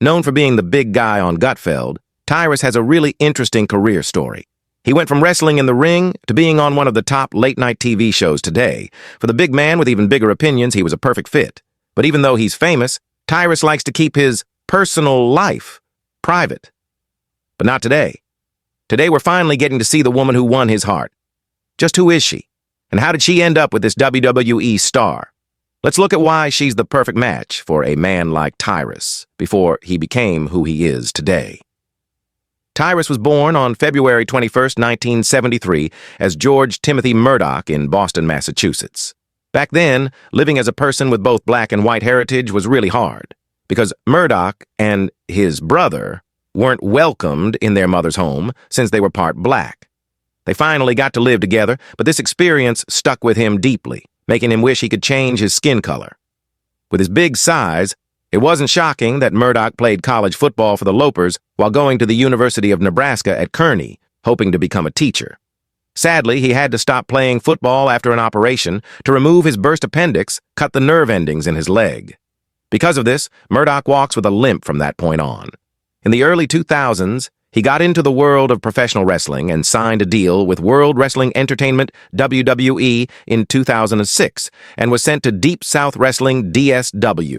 Known for being the big guy on Gutfeld, Tyrus has a really interesting career story. He went from wrestling in the ring to being on one of the top late-night TV shows today. For the big man with even bigger opinions, he was a perfect fit. But even though he's famous, Tyrus likes to keep his personal life private. But not today. Today we're finally getting to see the woman who won his heart. Just who is she? And how did she end up with this WWE star? Let's look at why she's the perfect match for a man like Tyrus before he became who he is today. Tyrus was born on February 21, 1973, as George Timothy Murdoch in Boston, Massachusetts. Back then, living as a person with both black and white heritage was really hard, because Murdoch and his brother weren't welcomed in their mother's home since they were part black. They finally got to live together, but this experience stuck with him deeply, making him wish he could change his skin color. With his big size, it wasn't shocking that Murdoch played college football for the Lopers while going to the University of Nebraska at Kearney, hoping to become a teacher. Sadly, he had to stop playing football after an operation to remove his burst appendix, cut the nerve endings in his leg. Because of this, Murdoch walks with a limp from that point on. In the early 2000s, he got into the world of professional wrestling and signed a deal with World Wrestling Entertainment, WWE, in 2006, and was sent to Deep South Wrestling, DSW.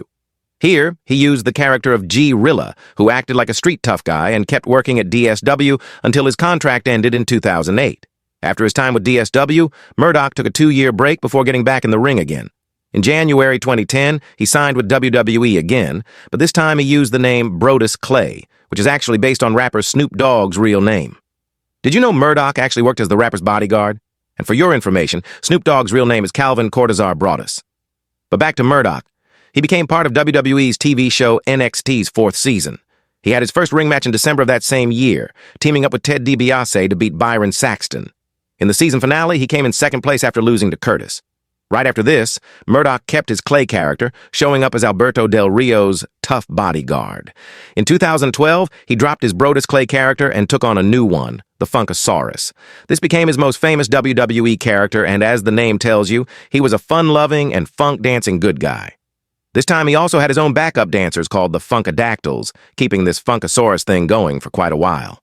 Here, he used the character of G. Rilla, who acted like a street tough guy and kept working at DSW until his contract ended in 2008. After his time with DSW, Murdoch took a 2-year break before getting back in the ring again. In January 2010, he signed with WWE again, but this time he used the name Brodus Clay, which is actually based on rapper Snoop Dogg's real name. Did you know Murdoch actually worked as the rapper's bodyguard? And for your information, Snoop Dogg's real name is Calvin Cortazar Broadus. But back to Murdoch. He became part of WWE's TV show NXT's 4th season. He had his first ring match in December of that same year, teaming up with Ted DiBiase to beat Byron Saxton. In the season finale, he came in second place after losing to Curtis. Right after this, Murdoch kept his Clay character, showing up as Alberto Del Rio's tough bodyguard. In 2012, he dropped his Brodus Clay character and took on a new one, the Funkasaurus. This became his most famous WWE character, and as the name tells you, he was a fun-loving and funk-dancing good guy. This time he also had his own backup dancers called the Funkadactyls, keeping this Funkasaurus thing going for quite a while.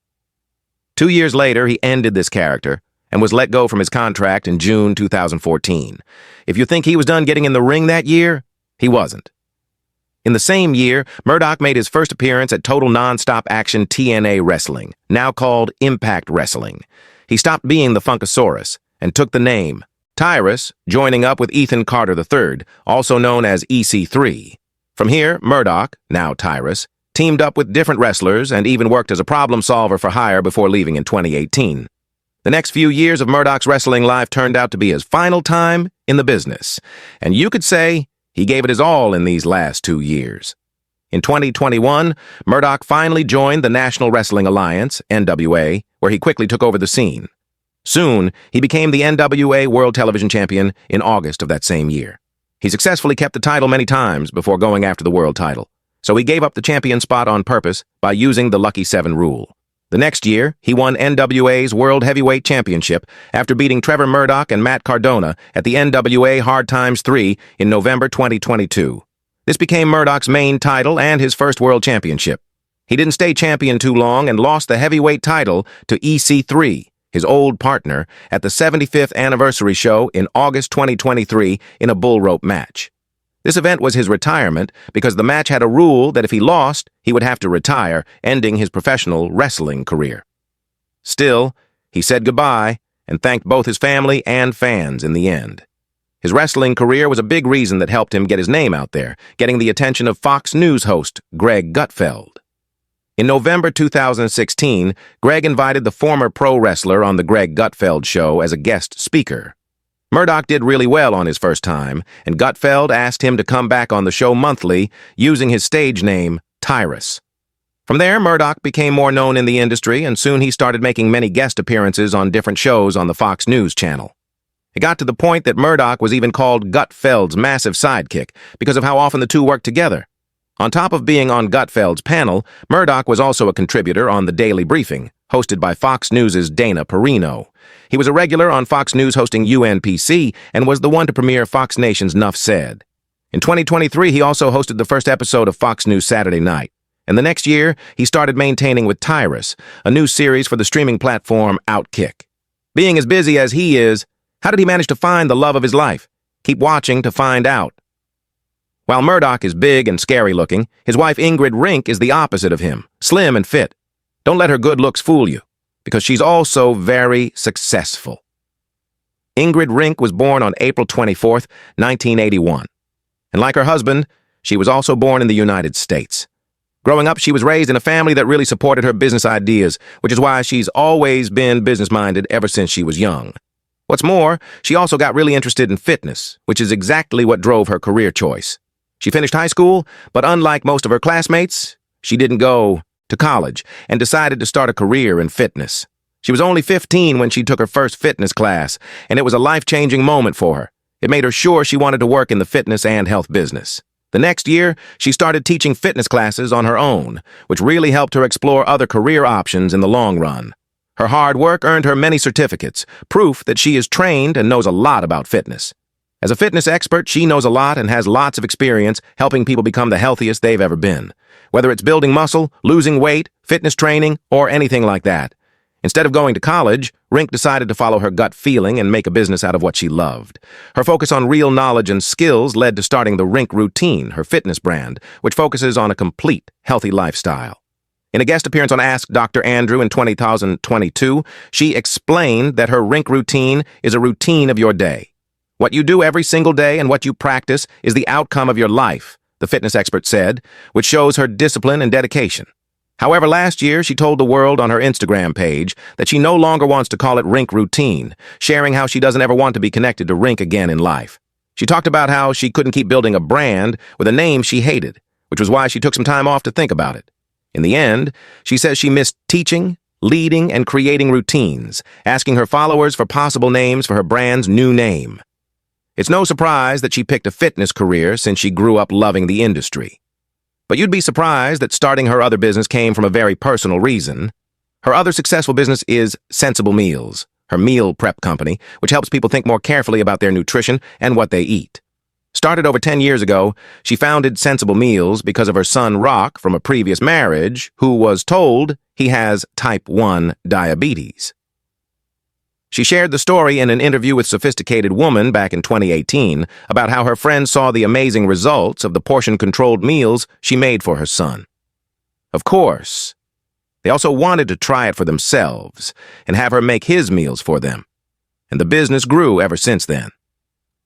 2 years later, he ended this character and was let go from his contract in June 2014. If you think he was done getting in the ring that year, he wasn't. In the same year, Murdoch made his first appearance at Total Nonstop Action TNA Wrestling, now called Impact Wrestling. He stopped being the Funkasaurus and took the name Tyrus, joining up with Ethan Carter III, also known as EC3. From here, Murdoch, now Tyrus, teamed up with different wrestlers and even worked as a problem solver for hire before leaving in 2018. The next few years of Murdoch's wrestling life turned out to be his final time in the business, and you could say he gave it his all in these last 2 years. In 2021, Murdoch finally joined the National Wrestling Alliance, NWA, where he quickly took over the scene. Soon, he became the NWA World Television Champion in August of that same year. He successfully kept the title many times before going after the world title, so he gave up the champion spot on purpose by using the Lucky 7 rule. The next year, he won NWA's World Heavyweight Championship after beating Trevor Murdoch and Matt Cardona at the NWA Hard Times 3 in November 2022. This became Murdoch's main title and his first world championship. He didn't stay champion too long and lost the heavyweight title to EC3, his old partner, at the 75th anniversary show in August 2023 in a bull rope match. This event was his retirement because the match had a rule that if he lost, he would have to retire, ending his professional wrestling career. Still, he said goodbye and thanked both his family and fans in the end. His wrestling career was a big reason that helped him get his name out there, getting the attention of Fox News host Greg Gutfeld. In November 2016, Greg invited the former pro wrestler on the Greg Gutfeld show as a guest speaker. Murdoch did really well on his first time, and Gutfeld asked him to come back on the show monthly using his stage name, Tyrus. From there, Murdoch became more known in the industry, and soon he started making many guest appearances on different shows on the Fox News channel. It got to the point that Murdoch was even called Gutfeld's massive sidekick because of how often the two worked together. On top of being on Gutfeld's panel, Murdoch was also a contributor on The Daily Briefing, hosted by Fox News' Dana Perino. He was a regular on Fox News hosting UNPC and was the one to premiere Fox Nation's Nuff Said. In 2023, he also hosted the first episode of Fox News Saturday Night. And the next year, he started maintaining with Tyrus, a new series for the streaming platform Outkick. Being as busy as he is, how did he manage to find the love of his life? Keep watching to find out. While Murdoch is big and scary looking, his wife Ingrid Rinck is the opposite of him, slim and fit. Don't let her good looks fool you, because she's also very successful. Ingrid Rinck was born on April 24, 1981. And like her husband, she was also born in the United States. Growing up, she was raised in a family that really supported her business ideas, which is why she's always been business-minded ever since she was young. What's more, she also got really interested in fitness, which is exactly what drove her career choice. She finished high school, but unlike most of her classmates, she didn't go to college and decided to start a career in fitness. She was only 15 when she took her first fitness class, and it was a life-changing moment for her. It made her sure she wanted to work in the fitness and health business. The next year, she started teaching fitness classes on her own, which really helped her explore other career options in the long run. Her hard work earned her many certificates, proof that she is trained and knows a lot about fitness. As a fitness expert, she knows a lot and has lots of experience helping people become the healthiest they've ever been. Whether it's building muscle, losing weight, fitness training, or anything like that. Instead of going to college, Rinck decided to follow her gut feeling and make a business out of what she loved. Her focus on real knowledge and skills led to starting the Rinck Routine, her fitness brand, which focuses on a complete, healthy lifestyle. In a guest appearance on Ask Dr. Andrew in 2022, she explained that her Rinck Routine is a routine of your day. What you do every single day and what you practice is the outcome of your life, the fitness expert said, which shows her discipline and dedication. However, last year, she told the world on her Instagram page that she no longer wants to call it Rinck Routine, sharing how she doesn't ever want to be connected to Rinck again in life. She talked about how she couldn't keep building a brand with a name she hated, which was why she took some time off to think about it. In the end, she says she missed teaching, leading, and creating routines, asking her followers for possible names for her brand's new name. It's no surprise that she picked a fitness career since she grew up loving the industry. But you'd be surprised that starting her other business came from a very personal reason. Her other successful business is Sensible Meals, her meal prep company, which helps people think more carefully about their nutrition and what they eat. Started over 10 years ago, she founded Sensible Meals because of her son Rock from a previous marriage, who was told he has type 1 diabetes. She shared the story in an interview with Sophisticated Woman back in 2018 about how her friends saw the amazing results of the portion-controlled meals she made for her son. Of course, they also wanted to try it for themselves and have her make his meals for them. And the business grew ever since then.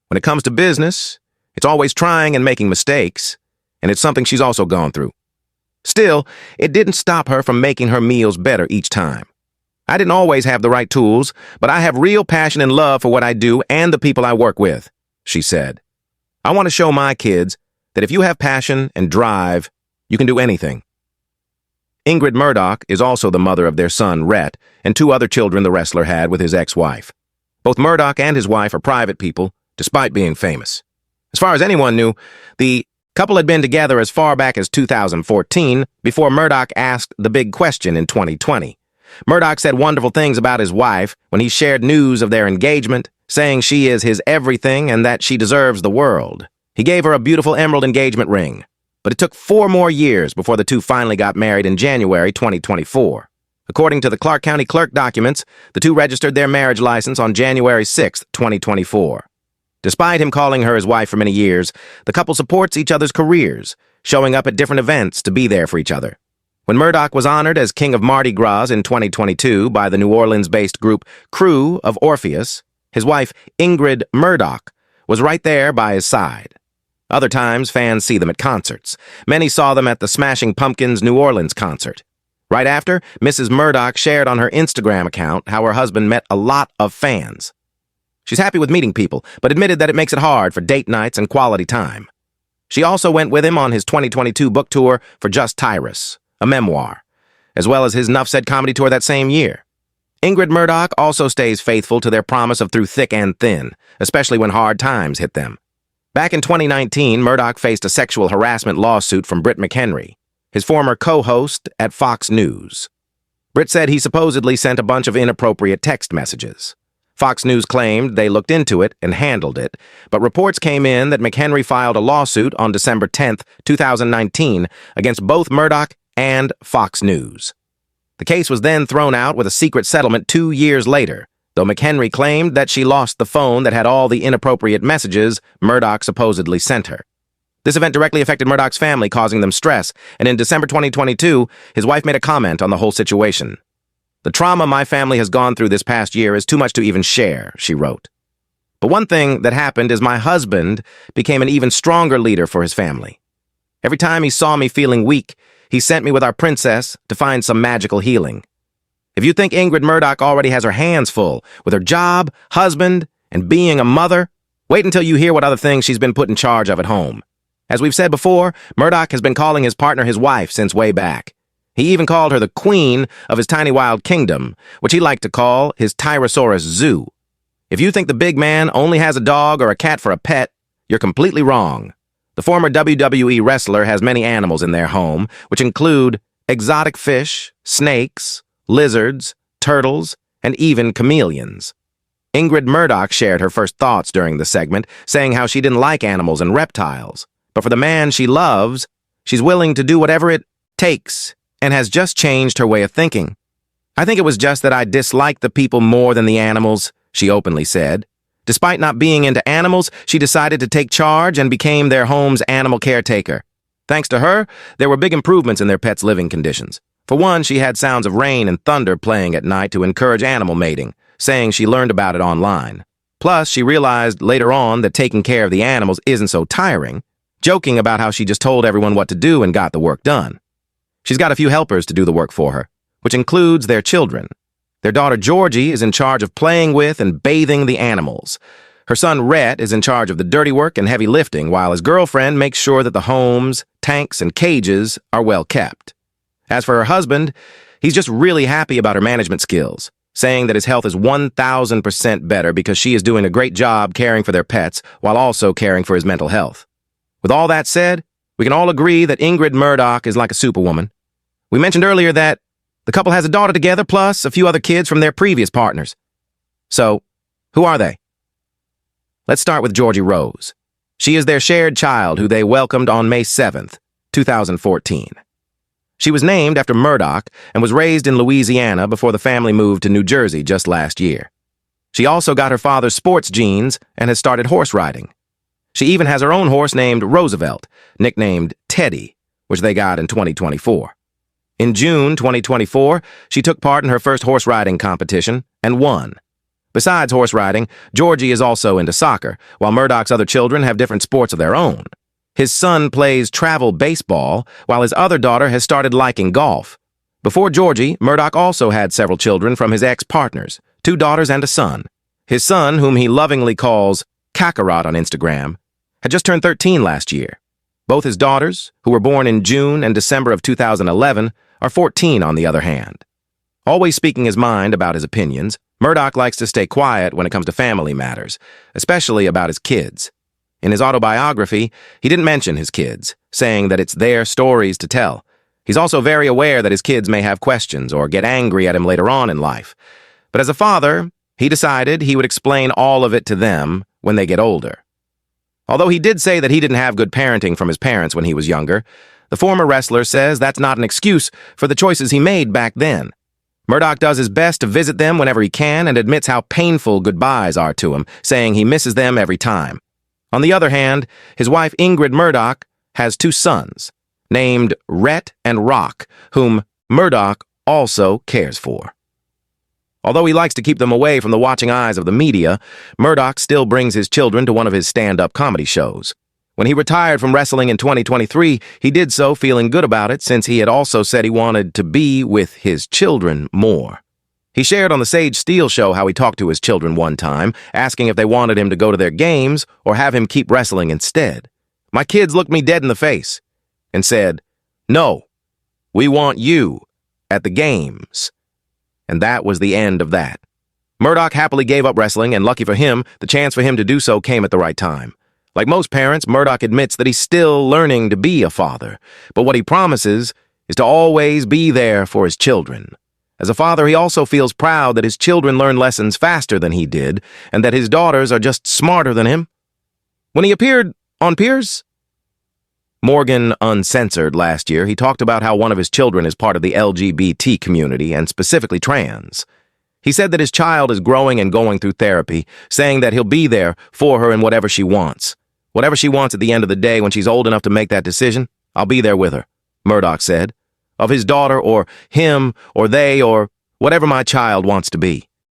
When it comes to business, it's always trying and making mistakes, and it's something she's also gone through. Still, it didn't stop her from making her meals better each time. I didn't always have the right tools, but I have real passion and love for what I do and the people I work with, she said. I want to show my kids that if you have passion and drive, you can do anything. Ingrid Murdoch is also the mother of their son, Rhett, and 2 other children the wrestler had with his ex-wife. Both Murdoch and his wife are private people, despite being famous. As far as anyone knew, the couple had been together as far back as 2014, before Murdoch asked the big question in 2020. Murdoch said wonderful things about his wife when he shared news of their engagement, saying she is his everything and that she deserves the world. He gave her a beautiful emerald engagement ring, but it took 4 more years before the two finally got married in January 2024. According to the Clark County Clerk documents, the two registered their marriage license on January 6, 2024. Despite him calling her his wife for many years, the couple supports each other's careers, showing up at different events to be there for each other. When Murdoch was honored as King of Mardi Gras in 2022 by the New Orleans-based group Crew of Orpheus, his wife, Ingrid Murdoch, was right there by his side. Other times, fans see them at concerts. Many saw them at the Smashing Pumpkins New Orleans concert. Right after, Mrs. Murdoch shared on her Instagram account how her husband met a lot of fans. She's happy with meeting people, but admitted that it makes it hard for date nights and quality time. She also went with him on his 2022 book tour for Just Tyrus, a memoir, as well as his Nuff Said comedy tour that same year. Ingrid Murdoch also stays faithful to their promise of through thick and thin, especially when hard times hit them. Back in 2019, Murdoch faced a sexual harassment lawsuit from Britt McHenry, his former co-host at Fox News. Britt said he supposedly sent a bunch of inappropriate text messages. Fox News claimed they looked into it and handled it, but reports came in that McHenry filed a lawsuit on December 10, 2019, against both Murdoch and Fox News. The case was then thrown out with a secret settlement 2 years later, though McHenry claimed that she lost the phone that had all the inappropriate messages Murdoch supposedly sent her. This event directly affected Murdoch's family, causing them stress, and in December 2022, his wife made a comment on the whole situation. "The trauma my family has gone through this past year is too much to even share," she wrote. But one thing that happened is my husband became an even stronger leader for his family. Every time he saw me feeling weak, he sent me with our princess to find some magical healing. If you think Ingrid Murdoch already has her hands full with her job, husband, and being a mother, wait until you hear what other things she's been put in charge of at home. As we've said before, Murdoch has been calling his partner his wife since way back. He even called her the queen of his tiny wild kingdom, which he liked to call his Tyrannosaurus zoo. If you think the big man only has a dog or a cat for a pet, you're completely wrong. The former WWE wrestler has many animals in their home, which include exotic fish, snakes, lizards, turtles, and even chameleons. Ingrid Murdoch shared her first thoughts during the segment, saying how she didn't like animals and reptiles. But for the man she loves, she's willing to do whatever it takes and has just changed her way of thinking. "I think it was just that I disliked the people more than the animals," she openly said. Despite not being into animals, she decided to take charge and became their home's animal caretaker. Thanks to her, there were big improvements in their pets' living conditions. For one, she had sounds of rain and thunder playing at night to encourage animal mating, saying she learned about it online. Plus, she realized later on that taking care of the animals isn't so tiring, joking about how she just told everyone what to do and got the work done. She's got a few helpers to do the work for her, which includes their children. Their daughter Georgie is in charge of playing with and bathing the animals. Her son Rhett is in charge of the dirty work and heavy lifting, while his girlfriend makes sure that the homes, tanks, and cages are well kept. As for her husband, he's just really happy about her management skills, saying that his health is 1,000% better because she is doing a great job caring for their pets while also caring for his mental health. With all that said, we can all agree that Ingrid Murdoch is like a superwoman. We mentioned earlier that the couple has a daughter together, plus a few other kids from their previous partners. So, who are they? Let's start with Georgie Rose. She is their shared child who they welcomed on May 7th, 2014. She was named after Murdoch and was raised in Louisiana before the family moved to New Jersey just last year. She also got her father's sports genes and has started horse riding. She even has her own horse named Roosevelt, nicknamed Teddy, which they got in 2024. In June 2024, she took part in her first horse riding competition and won. Besides horse riding, Georgie is also into soccer, while Murdoch's other children have different sports of their own. His son plays travel baseball, while his other daughter has started liking golf. Before Georgie, Murdoch also had several children from his ex-partners, 2 daughters and a son. His son, whom he lovingly calls Kakarot on Instagram, had just turned 13 last year. Both his daughters, who were born in June and December of 2011, are 14 on the other hand. Always speaking his mind about his opinions, Murdoch likes to stay quiet when it comes to family matters, especially about his kids. In his autobiography, he didn't mention his kids, saying that it's their stories to tell. He's also very aware that his kids may have questions or get angry at him later on in life. But as a father, he decided he would explain all of it to them when they get older. Although he did say that he didn't have good parenting from his parents when he was younger, the former wrestler says that's not an excuse for the choices he made back then. Murdoch does his best to visit them whenever he can and admits how painful goodbyes are to him, saying he misses them every time. On the other hand, his wife Ingrid Murdoch has 2 sons, named Rhett and Rock, whom Murdoch also cares for. Although he likes to keep them away from the watching eyes of the media, Murdoch still brings his children to one of his stand-up comedy shows. When he retired from wrestling in 2023, he did so feeling good about it since he had also said he wanted to be with his children more. He shared on the Sage Steele show how he talked to his children one time, asking if they wanted him to go to their games or have him keep wrestling instead. "My kids looked me dead in the face and said, 'No, we want you at the games.' And that was the end of that." Murdoch happily gave up wrestling, and lucky for him, the chance for him to do so came at the right time. Like most parents, Murdoch admits that he's still learning to be a father, but what he promises is to always be there for his children. As a father, he also feels proud that his children learn lessons faster than he did, and that his daughters are just smarter than him. When he appeared on Piers, Morgan Uncensored last year, he talked about how one of his children is part of the LGBT community, and specifically trans. He said that his child is growing and going through therapy, saying that he'll be there for her in whatever she wants. Whatever she wants at the end of the day when she's old enough to make that decision, I'll be there with her, Murdoch said. Of his daughter or him or they or whatever my child wants to be.